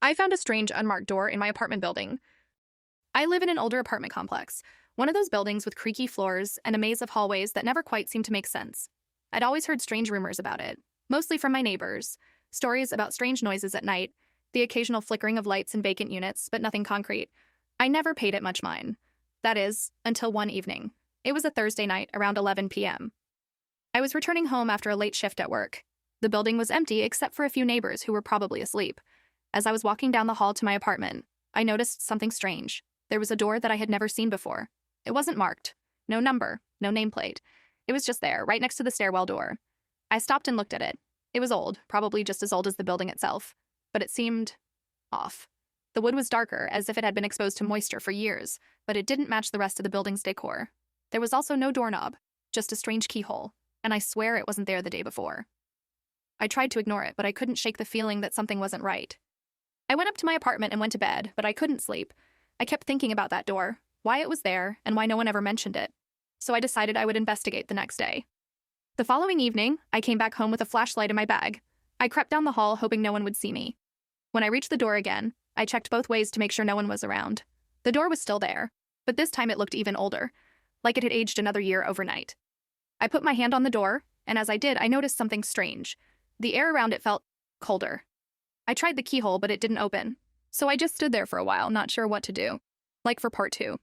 I found a strange unmarked door in my apartment building. I live in an older apartment complex, one of those buildings with creaky floors and a maze of hallways that never quite seemed to make sense. I'd always heard strange rumors about it, mostly from my neighbors, stories about strange noises at night, the occasional flickering of lights in vacant units, but nothing concrete. I never paid it much mind. That is, until one evening. It was a Thursday night around 11 p.m. I was returning home after a late shift at work. The building was empty except for a few neighbors who were probably asleep. As I was walking down the hall to my apartment, I noticed something strange. There was a door that I had never seen before. It wasn't marked. No number, no nameplate. It was just there, right next to the stairwell door. I stopped and looked at it. It was old, probably just as old as the building itself, but it seemed off. The wood was darker, as if it had been exposed to moisture for years, but it didn't match the rest of the building's decor. There was also no doorknob, just a strange keyhole, and I swear it wasn't there the day before. I tried to ignore it, but I couldn't shake the feeling that something wasn't right. I went up to my apartment and went to bed, but I couldn't sleep. I kept thinking about that door, why it was there, and why no one ever mentioned it. So I decided I would investigate the next day. The following evening, I came back home with a flashlight in my bag. I crept down the hall, hoping no one would see me. When I reached the door again, I checked both ways to make sure no one was around. The door was still there, but this time it looked even older, like it had aged another year overnight. I put my hand on the door, and as I did, I noticed something strange. The air around it felt colder. I tried the keyhole, but it didn't open, so I just stood there for a while, not sure what to do. Like for part 2.